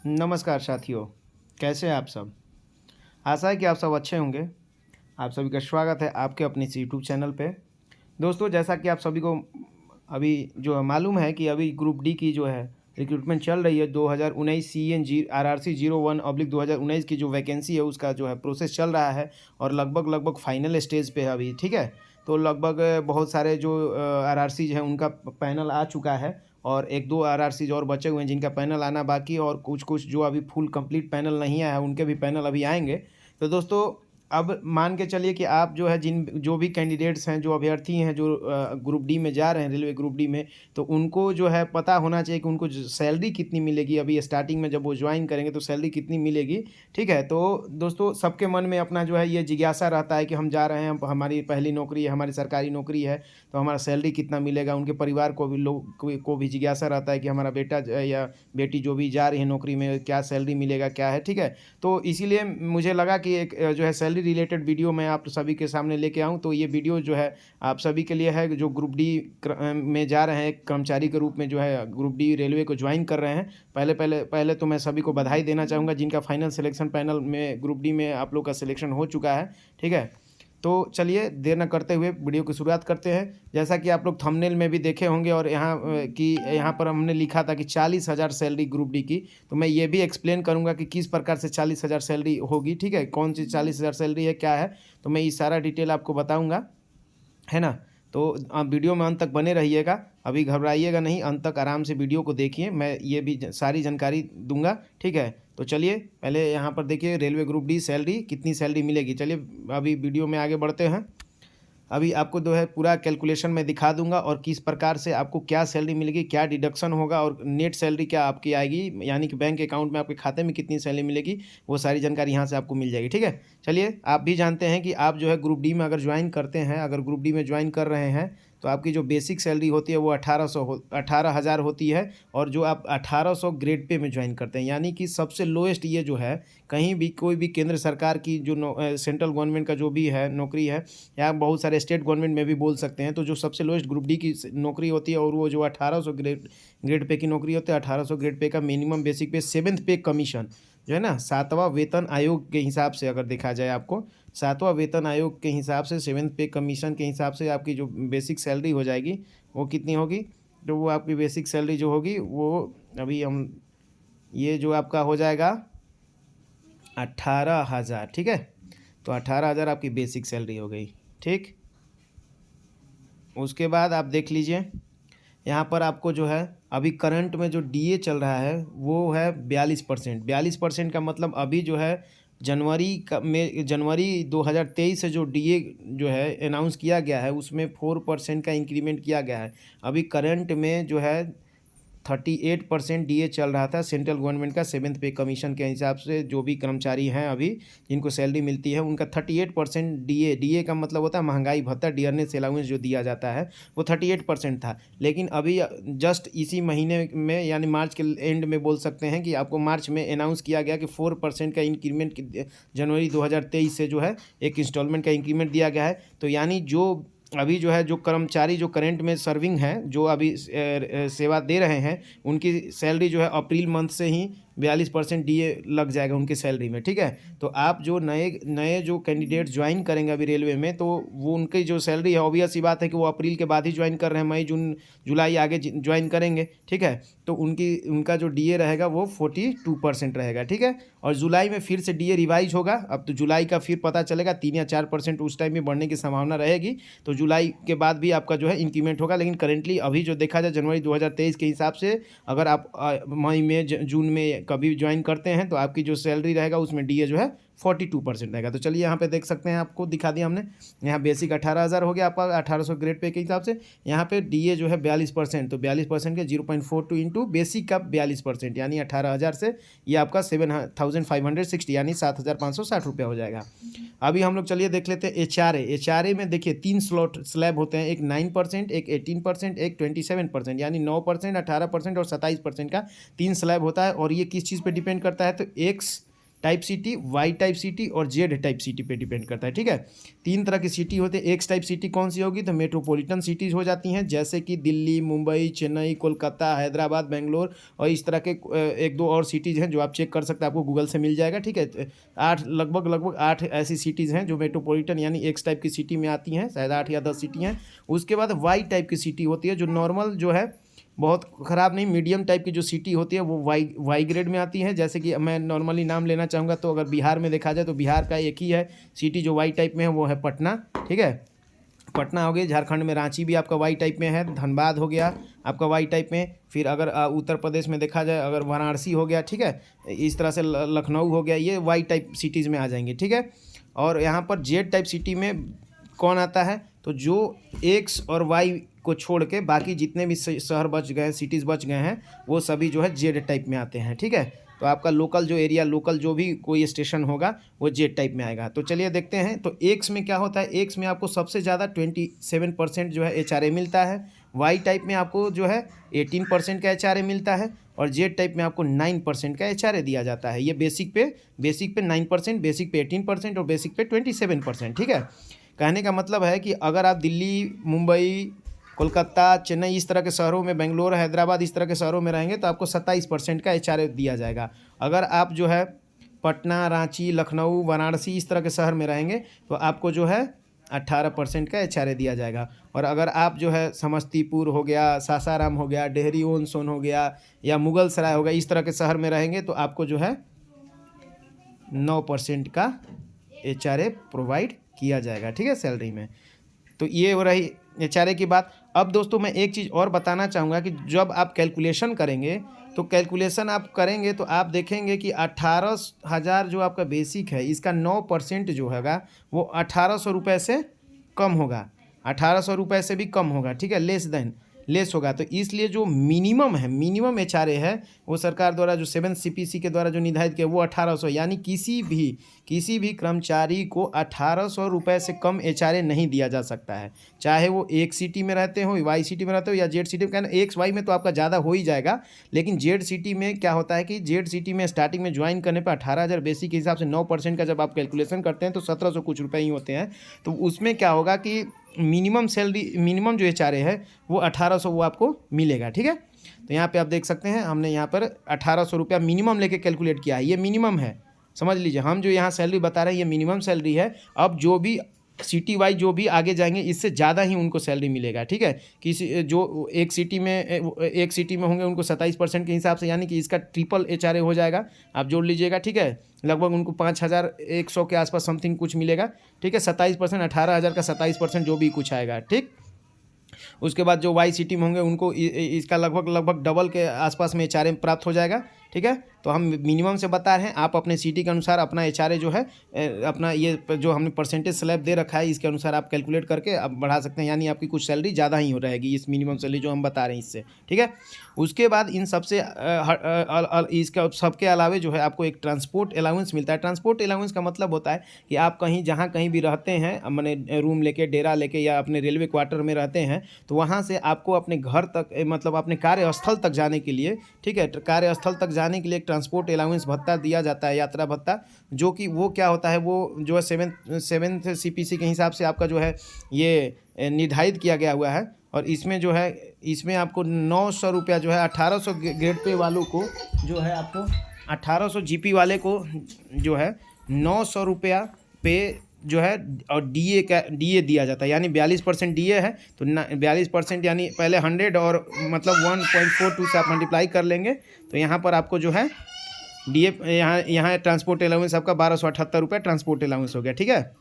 नमस्कार साथियों, कैसे हैं आप सब। आशा है कि आप सब अच्छे होंगे। आप सभी का स्वागत है आपके अपने इस यूट्यूब चैनल पे। दोस्तों, जैसा कि आप सभी को अभी जो है मालूम है कि अभी ग्रुप डी की जो है रिक्रूटमेंट चल रही है। 2019 CNG RRC 01/2019 की जो वैकेंसी है उसका जो है प्रोसेस चल रहा है और लगभग फाइनल स्टेज पे है अभी, ठीक है। तो लगभग बहुत सारे जो RRCs हैं उनका पैनल आ चुका है और 1-2 RRCs और बचे हुए हैं जिनका पैनल आना बाकी है और कुछ जो अभी फुल कंप्लीट पैनल नहीं आया है उनके भी पैनल अभी आएंगे। तो दोस्तों, अब मान के चलिए कि आप जो है जो भी कैंडिडेट्स हैं, जो अभ्यर्थी हैं, जो ग्रुप डी में जा रहे हैं, रेलवे ग्रुप डी में, तो उनको जो है पता होना चाहिए कि उनको सैलरी कितनी मिलेगी। अभी स्टार्टिंग में जब वो ज्वाइन करेंगे तो सैलरी कितनी मिलेगी, ठीक है। तो दोस्तों, सबके मन में अपना जो है ये जिज्ञासा रहता है कि हम जा रहे हैं, हमारी पहली नौकरी है, हमारी सरकारी नौकरी है, तो हमारा सैलरी कितना मिलेगा। उनके परिवार को भी को भी जिज्ञासा रहता है कि हमारा बेटा या बेटी जो भी जा रही है नौकरी में, क्या सैलरी मिलेगा, क्या है, ठीक है। तो इसीलिए मुझे लगा कि एक जो है सैलरी रिलेटेड वीडियो मैं आप सभी के सामने लेके आऊँ। तो ये वीडियो जो है आप सभी के लिए है जो ग्रुप डी में जा रहे हैं, कर्मचारी के रूप में जो है ग्रुप डी रेलवे को ज्वाइन कर रहे हैं। पहले तो मैं सभी को बधाई देना चाहूँगा जिनका फाइनल सिलेक्शन पैनल में ग्रुप डी में आप लोग का सिलेक्शन हो चुका है, ठीक है। तो चलिए देर न करते हुए वीडियो की शुरुआत करते हैं। जैसा कि आप लोग थंबनेल में भी देखे होंगे और यहाँ पर हमने लिखा था कि 40,000 सैलरी ग्रुप डी की। तो मैं ये भी एक्सप्लेन करूँगा कि किस प्रकार से 40,000 सैलरी होगी, ठीक है। कौन सी 40,000 सैलरी है, क्या है, तो मैं ये सारा डिटेल आपको बताऊँगा, है ना। तो आप वीडियो में अंत तक बने रहिएगा, अभी घबराइएगा नहीं, अंत तक आराम से वीडियो को देखिए, मैं ये भी सारी जानकारी दूंगा, ठीक है। तो चलिए पहले यहाँ पर देखिए रेलवे ग्रुप डी सैलरी कितनी सैलरी मिलेगी। चलिए अभी वीडियो में आगे बढ़ते हैं। अभी आपको जो है पूरा कैलकुलेशन मैं दिखा दूंगा और किस प्रकार से आपको क्या सैलरी मिलेगी, क्या डिडक्शन होगा और नेट सैलरी क्या आपकी आएगी, यानी कि बैंक अकाउंट में आपके खाते में कितनी सैलरी मिलेगी, वो सारी जानकारी यहाँ से आपको मिल जाएगी, ठीक है। चलिए, आप भी जानते हैं कि आप जो है ग्रुप डी में अगर ज्वाइन करते हैं, अगर ग्रुप डी में ज्वाइन कर रहे हैं तो आपकी जो बेसिक सैलरी होती है वो 18,000 होती है। और जो आप 1800 ग्रेड पे में ज्वाइन करते हैं, यानी कि सबसे लोएस्ट ये जो है कहीं भी कोई भी केंद्र सरकार की जो सेंट्रल गवर्नमेंट का जो भी है नौकरी है, या बहुत सारे स्टेट गवर्नमेंट में भी बोल सकते हैं, तो जो सबसे लोएस्ट ग्रुप डी की नौकरी होती है और वो जो 1800 ग्रेड पे की नौकरी होती है, 1800 ग्रेड पे का मिनिमम बेसिक पे 7th पे कमीशन जो है ना, 7वां वेतन आयोग के हिसाब से अगर देखा जाए, आपको 7वां वेतन आयोग के हिसाब से 7th पे कमीशन के हिसाब से आपकी जो बेसिक सैलरी हो जाएगी वो कितनी होगी। तो वो आपकी बेसिक सैलरी जो होगी वो अभी हम ये जो आपका हो जाएगा 18,000, ठीक है। तो 18,000 आपकी बेसिक सैलरी हो गई, ठीक। उसके बाद आप देख लीजिए यहाँ पर आपको जो है अभी करंट में जो डीए चल रहा है वो है 42%। 42% का मतलब अभी जो है जनवरी 2023 से जो डीए जो है अनाउंस किया गया है उसमें 4% का इंक्रीमेंट किया गया है। अभी करंट में जो है 38% डीए चल रहा था सेंट्रल गवर्नमेंट का 7th पे कमीशन के हिसाब से। जो भी कर्मचारी हैं अभी जिनको सैलरी मिलती है उनका 38% डीए का मतलब होता है महंगाई भत्ता, डियरनेस अलाउंस जो दिया जाता है वो 38% था। लेकिन अभी जस्ट इसी महीने में यानी मार्च के एंड में बोल सकते हैं कि आपको मार्च में अनाउंस किया गया कि 4% का इंक्रीमेंट जनवरी 2023 से जो है एक इंस्टॉलमेंट का इंक्रीमेंट दिया गया है। तो यानी जो अभी जो है जो कर्मचारी जो करंट में सर्विंग हैं, जो अभी सेवा दे रहे हैं, उनकी सैलरी जो है अप्रैल मंथ से ही 42% डीए लग जाएगा उनकी सैलरी में, ठीक है। तो आप जो नए नए जो कैंडिडेट ज्वाइन करेंगे अभी रेलवे में, तो वो उनकी जो सैलरी है ऑब्वियस सी बात है कि वो अप्रैल के बाद ही ज्वाइन कर रहे हैं, मई जून जुलाई आगे ज्वाइन करेंगे, ठीक है। तो उनका जो डीए रहेगा वो 42% रहेगा, ठीक है। और जुलाई में फिर से डीए रिवाइज होगा। अब तो जुलाई का फिर पता चलेगा 3 या 4% उस टाइम में बढ़ने की संभावना रहेगी। तो जुलाई के बाद भी आपका जो है इंक्रीमेंट होगा। लेकिन करेंटली अभी जो देखा जाए जनवरी 2023 के हिसाब से अगर आप मई में जून में कभी ज्वाइन करते हैं तो आपकी जो सैलरी रहेगा उसमें डीए जो है 42% रहेगा। तो चलिए यहाँ पे देख सकते हैं, आपको दिखा दिया हमने। यहाँ बेसिक 18,000 हो गया आपका 1800 ग्रेड पे के हिसाब से। यहाँ पे डीए जो है 42%, तो 42% के 0.42 इंटू बेसिक का 42% यानी 18,000 से ये आपका 7,560 यानी 7,560 रुपया हो जाएगा। अभी हम लोग चलिए देख लेते हैं एचआरए में। देखिए 3 स्लैब होते हैं, एक 9%, एक 18%, एक 27%, यानी 9%, 18% और 27% का 3 स्लैब होता है। और ये किस चीज़ पे डिपेंड करता है, तो X type city, Y type city और जेड टाइप सिटी पे डिपेंड करता है। ठीक है, 3 तरह की सिटी होते हैं। एक्स टाइप सिटी कौन सी होगी, तो मेट्रोपॉलिटन सिटीज़ हो जाती हैं, जैसे कि दिल्ली, मुंबई, चेन्नई, कोलकाता, हैदराबाद, बेंगलोर और इस तरह के 1-2 और सिटीज़ हैं जो आप चेक कर सकते हैं, आपको गूगल से मिल जाएगा। ठीक है, 8 लगभग 8 ऐसी सिटीज़ हैं जो मेट्रोपॉलिटन यानी एक्स टाइप की सिटी में आती हैं, शायद 8 या 10 सिटी हैं। उसके बाद वाई टाइप की सिटी होती है, जो नॉर्मल जो है, बहुत ख़राब नहीं, मीडियम टाइप की जो सिटी होती है वो वाई ग्रेड में आती है। जैसे कि मैं नॉर्मली नाम लेना चाहूँगा, तो अगर बिहार में देखा जाए तो बिहार का एक ही है सिटी जो वाई टाइप में है, वो है पटना। ठीक है, पटना हो गई। झारखंड में रांची भी आपका वाई टाइप में है, धनबाद हो गया आपका वाई टाइप में। फिर अगर उत्तर प्रदेश में देखा जाए, अगर वाराणसी हो गया, ठीक है, इस तरह से लखनऊ हो गया, ये वाई टाइप सिटीज़ में आ जाएंगे। ठीक है, और यहाँ पर जेड टाइप सिटी में कौन आता है, तो जो एक्स और वाई को छोड़ के बाकी जितने भी शहर बच गए, सिटीज़ बच गए हैं, वो सभी जो है जेड टाइप में आते हैं। ठीक है, तो आपका लोकल जो एरिया, लोकल जो भी कोई स्टेशन होगा वो जेड टाइप में आएगा। तो चलिए देखते हैं, तो एक्स में क्या होता है। एक्स में आपको सबसे ज़्यादा 27% जो है HRA मिलता है। वाई टाइप में आपको जो है 18% का HRA मिलता है, और जेड टाइप में आपको 9% का HRA दिया जाता है। ये बेसिक पे 9%, बेसिक पे 18% और बेसिक पे 27%। ठीक है, कहने का मतलब है कि अगर आप दिल्ली, मुंबई, कोलकाता, चेन्नई इस तरह के शहरों में, बेंगलोर, हैदराबाद इस तरह के शहरों में रहेंगे तो आपको 27% का HRA दिया जाएगा। अगर आप जो है पटना, रांची, लखनऊ, वाराणसी इस तरह के शहर में रहेंगे तो आपको जो है 18% का HRA दिया जाएगा। और अगर आप जो है समस्तीपुर हो गया, सासाराम हो गया, डेहरी ऑन सोन हो गया या मुगल सराय हो गया, इस तरह के शहर में रहेंगे तो आपको जो है 9% का HRA प्रोवाइड किया जाएगा। ठीक है, सैलरी में। तो ये हो रही HRA की बात। अब दोस्तों मैं एक चीज़ और बताना चाहूँगा कि जब आप कैलकुलेशन करेंगे, तो कैलकुलेशन आप करेंगे तो आप देखेंगे कि 18,000 जो आपका बेसिक है, इसका 9% जो हैगा वो 1,800 रुपये से कम होगा, 1,800 रुपये से भी कम होगा। ठीक है, लेस होगा। तो इसलिए जो मिनिमम है, मिनिमम HRA है, वो सरकार द्वारा जो 7 CPC के द्वारा जो निर्धारित किया वो 1,800, यानी किसी भी कर्मचारी को 1,800 रुपये से कम HRA नहीं दिया जा सकता है, चाहे वो एक सिटी में रहते हो, वाई सिटी में रहते हो या जेड सिटी में। कहना एक्स वाई में तो आपका ज़्यादा हो ही जाएगा, लेकिन जेड सिटी में क्या होता है कि जेड सिटी में स्टार्टिंग में ज्वाइन करने पर 18,000 बेसिक के हिसाब से 9% का जब आप कैलकुलेशन करते हैं तो 1,700 कुछ रुपये ही होते हैं। तो उसमें क्या होगा कि मिनिमम सैलरी, मिनिमम जो HRA है वो 1,800 वो आपको मिलेगा। ठीक है, तो यहाँ पे आप देख सकते हैं हमने यहाँ पर 1,800 रुपया मिनिमम लेके कैलकुलेट किया है, ये मिनिमम है, समझ लीजिए। हम जो यहाँ सैलरी बता रहे हैं ये मिनिमम सैलरी है। अब जो भी सिटी वाइज जो भी आगे जाएंगे इससे ज़्यादा ही उनको सैलरी मिलेगा। ठीक है, किसी जो एक सिटी में होंगे उनको 27% के हिसाब से, यानी कि इसका ट्रिपल HRA हो जाएगा, आप जोड़ लीजिएगा। ठीक है, लगभग उनको 5,100 के आसपास समथिंग कुछ मिलेगा। ठीक है, 27%, 18,000 का 27% जो भी कुछ आएगा। ठीक, उसके बाद जो वाई सिटी में होंगे उनको इसका लगभग डबल के आसपास में HRA प्राप्त हो जाएगा। ठीक है, तो हम मिनिमम से बता रहे हैं, आप अपने सिटी के अनुसार अपना HRA जो है, अपना ये जो हमने परसेंटेज स्लैब दे रखा है इसके अनुसार आप कैलकुलेट करके आप बढ़ा सकते हैं, यानी आपकी कुछ सैलरी ज़्यादा ही हो रहेगी इस मिनिमम सैलरी जो हम बता रहे हैं इससे। ठीक है, उसके बाद इन सबसे इसका सबके अलावे जो है आपको एक ट्रांसपोर्ट अलाउंस मिलता है। ट्रांसपोर्ट अलाउंस का मतलब होता है कि आप कहीं भी रहते हैं, मैंने रूम लेके, डेरा लेके या अपने रेलवे क्वार्टर में रहते हैं, तो वहाँ से आपको अपने घर तक, मतलब अपने कार्यस्थल तक जाने के लिए, ठीक है, कार्यस्थल तक जाने के लिए एक ट्रांसपोर्ट अलाउंस भत्ता दिया जाता है, यात्रा भत्ता, जो कि वो क्या होता है, वो जो है 7th CPC के हिसाब से आपका जो है ये निर्धारित किया गया हुआ है। और इसमें जो है, इसमें आपको 900 रुपया जो है 1,800 ग्रेड पे वालों को जो है, आपको 1,800 GP वाले को जो है 900 रुपया पे जो है, और DA दिया जाता है, यानी 42% DA है। तो 42% यानी पहले 100 और मतलब 1.42 से आप मल्टीप्लाई कर लेंगे तो यहाँ पर आपको जो है DA, यहाँ ट्रांसपोर्ट अलाउंस आपका 1,278 रुपये ट्रांसपोर्ट अलाउंस हो गया। ठीक है,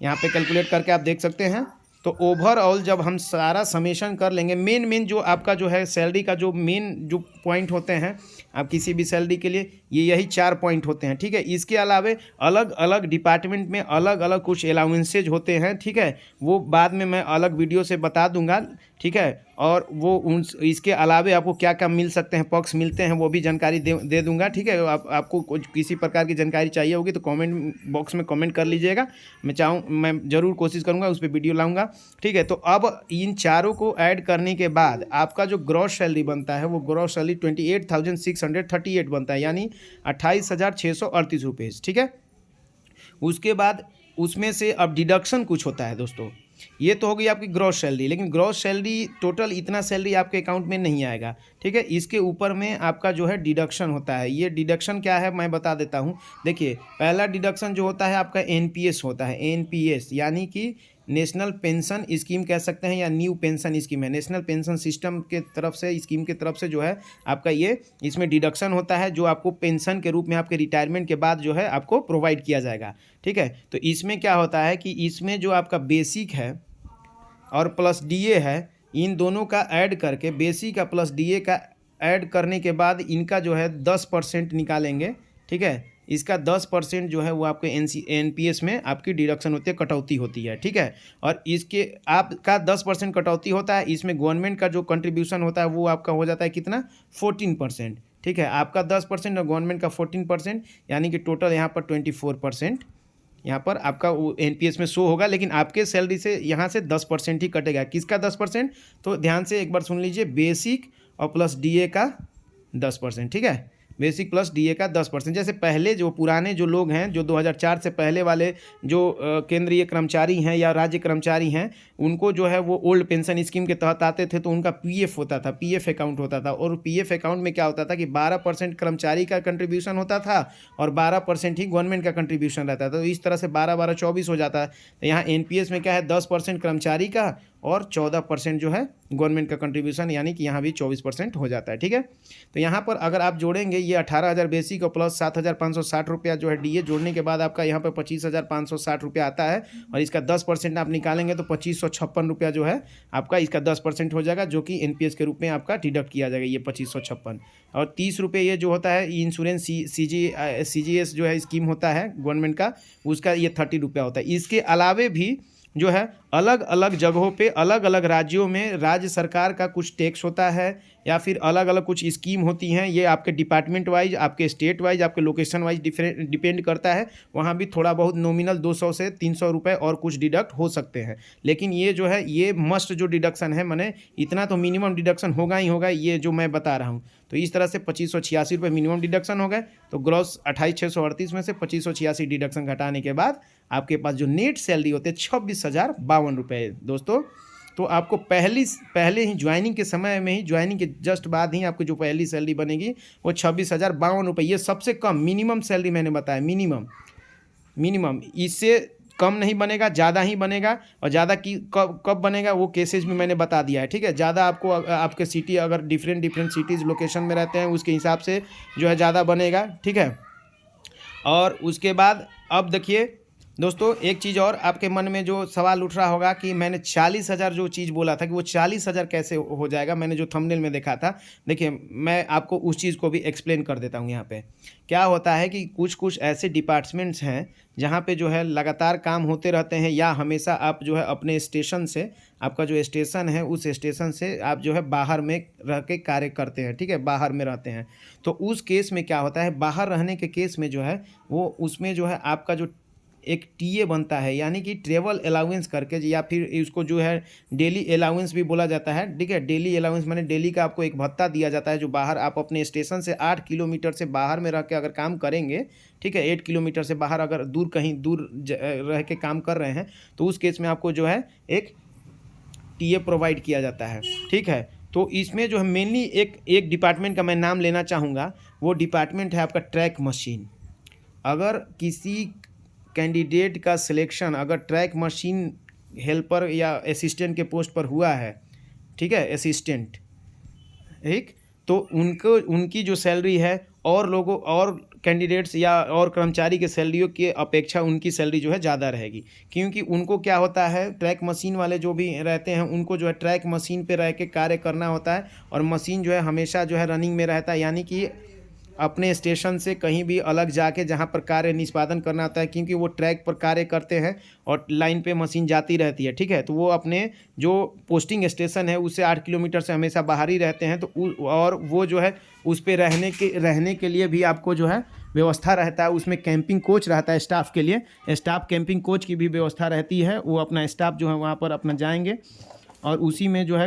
यहाँ पे कैलकुलेट करके आप देख सकते हैं। तो ओवरऑल जब हम सारा समेशन कर लेंगे, मेन जो आपका जो है सैलरी का जो मेन जो पॉइंट होते हैं आप किसी भी सैलरी के लिए, यही 4 पॉइंट होते हैं। ठीक है, इसके अलावे अलग अलग डिपार्टमेंट में अलग अलग कुछ अलाउंसेज होते हैं। ठीक है, वो बाद में मैं अलग वीडियो से बता दूंगा। ठीक है, और वो उन इसके अलावे आपको क्या क्या मिल सकते हैं, पक्ष मिलते हैं, वो भी जानकारी दे दूंगा। ठीक है, आपको कुछ किसी प्रकार की जानकारी चाहिए होगी तो कमेंट बॉक्स में कमेंट कर लीजिएगा। मैं ज़रूर कोशिश करूँगा उस पर वीडियो लाऊंगा। ठीक है, तो अब इन चारों को ऐड करने के बाद आपका जो ग्रॉस सैलरी बनता है वो ग्रॉस सैलरी 28,638 बनता है, यानी 28,638 रुपये। ठीक है, उसके बाद उसमें से अब डिडक्शन कुछ होता है दोस्तों। ये तो हो गई आपकी ग्रॉस सैलरी, लेकिन ग्रॉस सैलरी टोटल इतना सैलरी आपके अकाउंट में नहीं आएगा। ठीक है, इसके ऊपर में आपका जो है डिडक्शन होता है। ये डिडक्शन क्या है मैं बता देता हूँ। देखिए, पहला डिडक्शन जो होता है आपका एनपीएस होता है। एनपीएस यानी कि नेशनल पेंशन स्कीम कह सकते हैं, या न्यू पेंशन स्कीम है। नेशनल पेंशन सिस्टम के तरफ से, स्कीम के तरफ से जो है आपका ये इसमें डिडक्शन होता है, जो आपको पेंशन के रूप में आपके रिटायरमेंट के बाद जो है आपको प्रोवाइड किया जाएगा। ठीक है, तो इसमें क्या होता है कि इसमें जो आपका बेसिक है और प्लस डीए है, इन दोनों का ऐड करके, बेसिक का प्लस डीए का ऐड करने के बाद इनका जो है 10% निकालेंगे। ठीक है, इसका 10% जो है वो आपके एनपीएस में आपकी डिडक्शन होती है, कटौती होती है। ठीक है, और इसके आपका 10% कटौती होता है। इसमें गवर्नमेंट का जो कंट्रीब्यूशन होता है वो आपका हो जाता है कितना, 14%। ठीक है, आपका 10% और गवर्नमेंट का 14%, यानी कि टोटल यहाँ पर 24% यहाँ पर आपका एनपीएस में शो होगा। लेकिन आपके सैलरी से यहाँ से 10% ही कटेगा। किसका 10%? तो ध्यान से एक बार सुन लीजिए, बेसिक और प्लस डीए का 10%। ठीक है, बेसिक प्लस डीए का 10%। जैसे पहले जो पुराने जो लोग हैं, जो 2004 से पहले वाले जो केंद्रीय कर्मचारी हैं या राज्य कर्मचारी हैं, उनको जो है वो ओल्ड पेंशन स्कीम के तहत आते थे, तो उनका पीएफ होता था, पीएफ अकाउंट होता था। और पीएफ अकाउंट में क्या होता था कि 12% कर्मचारी का कंट्रीब्यूशन होता था और 12% ही गवर्नमेंट का कंट्रीब्यूशन रहता था। तो इस तरह से 12-12 24 हो जाता है। तो यहाँ एनपीएस में क्या है, 10% कर्मचारी का और 14% जो है गवर्नमेंट का कंट्रीब्यूशन, यानी कि यहाँ भी 24% हो जाता है। ठीक है, तो यहाँ पर अगर आप जोड़ेंगे ये 18,000 बेसिक और प्लस 7,560 रुपया जो है डीए जोड़ने के बाद आपका यहाँ पर 25,560 रुपया आता है। और इसका 10% आप निकालेंगे तो 2,556 रुपया जो है आपका इसका 10% हो जाएगा, जो कि एनपीएस के रूप में आपका डिडक्ट किया जाएगा, ये 2,556। और 30 रुपये ये जो होता है इंश्योरेंस सीजीएस जो है स्कीम होता है गवर्नमेंट का, उसका ये 30 रुपया होता है। इसके अलावे भी जो है अलग अलग जगहों पे, अलग अलग राज्यों में राज्य सरकार का कुछ टैक्स होता है, या फिर अलग अलग कुछ स्कीम होती हैं। ये आपके डिपार्टमेंट वाइज, आपके स्टेट वाइज, आपके लोकेशन वाइज डिपेंड करता है। वहाँ भी थोड़ा बहुत नॉमिनल 200 से 300 रुपये और कुछ डिडक्ट हो सकते हैं। लेकिन ये जो है ये मस्ट जो डिडक्शन है, माने इतना तो मिनिमम डिडक्शन होगा ही होगा, ये जो मैं बता रहा हूँ। तो इस तरह से 2,586 रुपये मिनिमम डिडक्शन हो गए। तो ग्रॉस 28,638 में से 2,586 डिडक्शन घटाने के बाद आपके पास जो नेट सैलरी होती है 26,052 रुपये दोस्तों। तो आपको पहले ही ज्वाइनिंग के समय में ही, ज्वाइनिंग के जस्ट बाद ही आपको जो पहली सैलरी बनेगी वो 26,052 रुपये। ये सबसे कम मिनिमम सैलरी मैंने बताया, मिनिमम इससे कम नहीं बनेगा, ज़्यादा ही बनेगा। और ज़्यादा की कब बनेगा वो केसेज में मैंने बता दिया है। ठीक है, ज़्यादा आपको आपके सिटी अगर डिफरेंट सिटीज़ लोकेशन में रहते हैं उसके हिसाब से जो है ज़्यादा बनेगा। ठीक है, और उसके बाद अब देखिए दोस्तों, एक चीज़ और आपके मन में जो सवाल उठ रहा होगा कि मैंने 40,000 जो चीज़ बोला था कि वो 40,000 कैसे हो जाएगा, मैंने जो थंबनेल में देखा था। देखिए, मैं आपको उस चीज़ को भी एक्सप्लेन कर देता हूँ। यहाँ पे क्या होता है कि कुछ ऐसे डिपार्टमेंट्स हैं जहाँ पे जो है लगातार काम होते रहते हैं, या हमेशा आप जो है अपने स्टेशन से, आपका जो स्टेशन है उस स्टेशन से आप जो है बाहर में रह के कार्य करते हैं। ठीक है, बाहर में रहते हैं। तो उस केस में क्या होता है, बाहर रहने के केस में जो है वो उसमें जो है आपका जो एक टीए बनता है, यानी कि ट्रेवल अलाउंस करके, या फिर इसको जो है डेली अलाउंस भी बोला जाता है। ठीक है, डेली अलाउंस माने डेली का आपको एक भत्ता दिया जाता है, जो बाहर आप अपने स्टेशन से 8 किलोमीटर से बाहर में रह के अगर काम करेंगे, ठीक है, 8 किलोमीटर से बाहर अगर कहीं दूर रह के काम कर रहे हैं, तो उस केस में आपको जो है एक टीए प्रोवाइड किया जाता है। ठीक है, तो इसमें जो है मेनली एक डिपार्टमेंट का मैं नाम लेना चाहूँगा। वो डिपार्टमेंट है आपका ट्रैक मशीन। अगर किसी कैंडिडेट का सिलेक्शन अगर ट्रैक मशीन हेल्पर या असिस्टेंट के पोस्ट पर हुआ है, ठीक है, असिस्टेंट, ठीक, तो उनकी जो सैलरी है और लोगों और कैंडिडेट्स या और कर्मचारी के सैलरियों की अपेक्षा उनकी सैलरी जो है ज़्यादा रहेगी। क्योंकि उनको क्या होता है, ट्रैक मशीन वाले जो भी रहते हैं उनको जो है ट्रैक मशीन पे रह के कार्य करना होता है, और मशीन जो है हमेशा जो है रनिंग में रहता है, यानी कि अपने स्टेशन से कहीं भी अलग जाके जहाँ पर कार्य निष्पादन करना होता है, क्योंकि वो ट्रैक पर कार्य करते हैं और लाइन पे मशीन जाती रहती है, ठीक है। तो वो अपने जो पोस्टिंग स्टेशन है उससे 8 किलोमीटर से हमेशा बाहर ही रहते हैं। तो और वो जो है उस पर रहने के लिए भी आपको जो है व्यवस्था रहता है। उसमें कैंपिंग कोच रहता है स्टाफ के लिए, स्टाफ कैंपिंग कोच की भी व्यवस्था रहती है। वो अपना स्टाफ जो है वहाँ पर अपना जाएंगे और उसी में जो है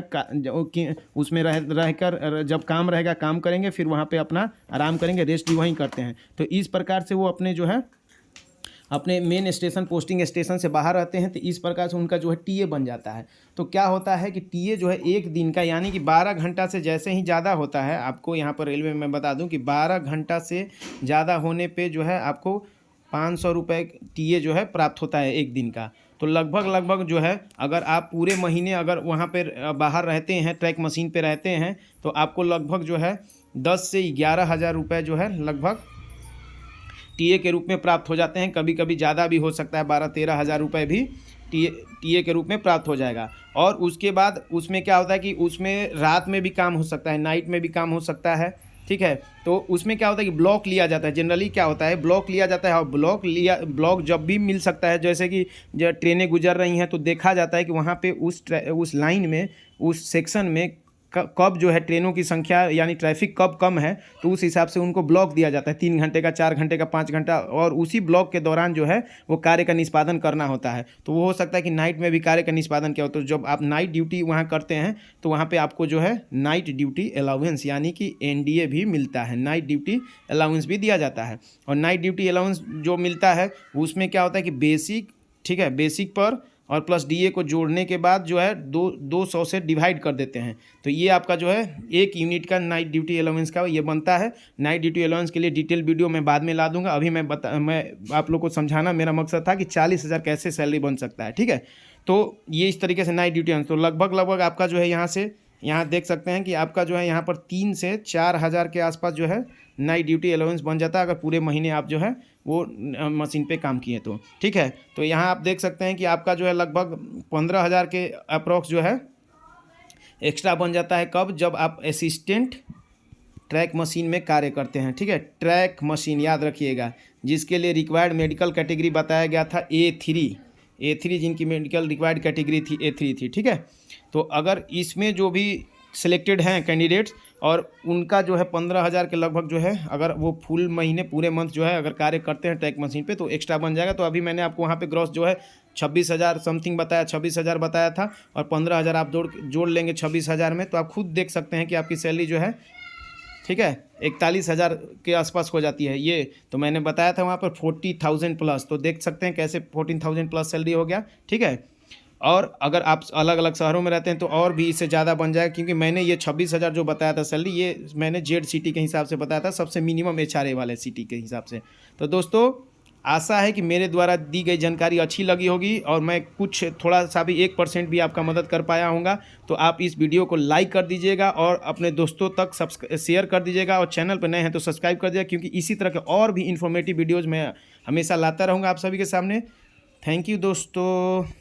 उसमें रहकर जब काम रहेगा काम करेंगे, फिर वहाँ पे अपना आराम करेंगे, रेस्ट भी वहीं करते हैं। तो इस प्रकार से वो अपने जो है अपने मेन स्टेशन पोस्टिंग स्टेशन से बाहर रहते हैं। तो इस प्रकार से उनका जो है टीए बन जाता है। तो क्या होता है कि टीए जो है एक दिन का यानी कि 12 घंटा से जैसे ही ज़्यादा होता है, आपको यहाँ पर रेलवे में बता दूँ कि 12 घंटा से ज़्यादा होने पे जो है आपको 500 रुपये टीए जो है प्राप्त होता है एक दिन का। तो लगभग जो है अगर आप पूरे महीने अगर वहाँ पर बाहर रहते हैं, ट्रैक मशीन पे रहते हैं, तो आपको लगभग जो है 10 से 11 हज़ार रुपये जो है लगभग टीए के रूप में प्राप्त हो जाते हैं। कभी कभी ज़्यादा भी हो सकता है, 12-13 हज़ार रुपये भी टीए के रूप में प्राप्त हो जाएगा। और उसके बाद उसमें क्या होता है कि उसमें रात में भी काम हो सकता है, नाइट में भी काम हो सकता है, ठीक है। तो उसमें क्या होता है कि ब्लॉक लिया जाता है। जनरली क्या होता है, ब्लॉक लिया जाता है और ब्लॉक जब भी मिल सकता है, जैसे कि जब ट्रेनें गुजर रही हैं तो देखा जाता है कि वहाँ पे उस लाइन में, उस सेक्शन में कब जो है ट्रेनों की संख्या यानी ट्रैफिक कब कम है, तो उस हिसाब से उनको ब्लॉक दिया जाता है, 3 घंटे का, 4 घंटे का, 5 घंटा। और उसी ब्लॉक के दौरान जो है वो कार्य का निष्पादन करना होता है। तो वो हो सकता है कि नाइट में भी कार्य का निष्पादन किया हो। तो जब आप नाइट ड्यूटी वहाँ करते हैं तो वहाँ पे आपको जो है नाइट ड्यूटी अलाउंस यानी कि NDA भी मिलता है, नाइट ड्यूटी अलाउंस भी दिया जाता है। और नाइट ड्यूटी अलाउंस जो मिलता है उसमें क्या होता है कि बेसिक, ठीक है, बेसिक पर और प्लस DA को जोड़ने के बाद जो है 200 से डिवाइड कर देते हैं। तो ये आपका जो है 1 यूनिट का नाइट ड्यूटी अलाउंस का ये बनता है। नाइट ड्यूटी अलाउंस के लिए डिटेल वीडियो मैं बाद में ला दूंगा। अभी मैं आप लोग को समझाना मेरा मकसद था कि 40 हज़ार कैसे सैलरी बन सकता है, ठीक है। तो ये इस तरीके से नाइट ड्यूटी अलाउंस, तो लगभग आपका जो है यहाँ देख सकते हैं कि आपका जो है यहाँ पर 3 से 4 हज़ार के आसपास जो है नाइट ड्यूटी अलाउंस बन जाता है, अगर पूरे महीने आप जो है वो मशीन पे काम किए तो, ठीक है। तो यहाँ आप देख सकते हैं कि आपका जो है लगभग 15 हज़ार के अप्रॉक्स जो है एक्स्ट्रा बन जाता है। कब? जब आप असिस्टेंट ट्रैक मशीन में कार्य करते हैं, ठीक है। ट्रैक मशीन याद रखिएगा, जिसके लिए रिक्वायर्ड मेडिकल कैटेगरी बताया गया था A3, जिनकी मेडिकल रिक्वायर्ड कैटेगरी थी A3 थी, ठीक है। तो अगर इसमें जो भी सिलेक्टेड हैं कैंडिडेट्स और उनका जो है 15 हज़ार के लगभग जो है, अगर वो फुल महीने पूरे मंथ जो है अगर कार्य करते हैं ट्रैक मशीन पे तो एक्स्ट्रा बन जाएगा। तो अभी मैंने आपको वहाँ पे ग्रॉस जो है 26 हज़ार समथिंग बताया, 26 हज़ार बताया था, और 15 हज़ार आप जोड़ लेंगे 26 हज़ार में, तो आप खुद देख सकते हैं कि आपकी सैलरी जो है, ठीक है, 41 हज़ार के आसपास हो जाती है। ये तो मैंने बताया था वहाँ पर 40,000 प्लस, तो देख सकते हैं कैसे 14,000 प्लस सैलरी हो गया, ठीक है। और अगर आप अलग अलग शहरों में रहते हैं तो और भी इससे ज़्यादा बन जाएगा, क्योंकि मैंने ये 26 हज़ार जो बताया था सैलरी, ये मैंने जेड सिटी के हिसाब से बताया था, सबसे मिनिमम HRA वाले सिटी के हिसाब से। तो दोस्तों आशा है कि मेरे द्वारा दी गई जानकारी अच्छी लगी होगी और मैं कुछ थोड़ा सा भी 1% भी आपका मदद कर पाया होगा। तो आप इस वीडियो को लाइक कर दीजिएगा और अपने दोस्तों तक शेयर कर दीजिएगा, और चैनल पर नए हैं तो सब्सक्राइब कर दीजिएगा, क्योंकि इसी तरह के और भी इन्फॉर्मेटिव वीडियोज़ मैं हमेशा लाता रहूँगा आप सभी के सामने। थैंक यू दोस्तों।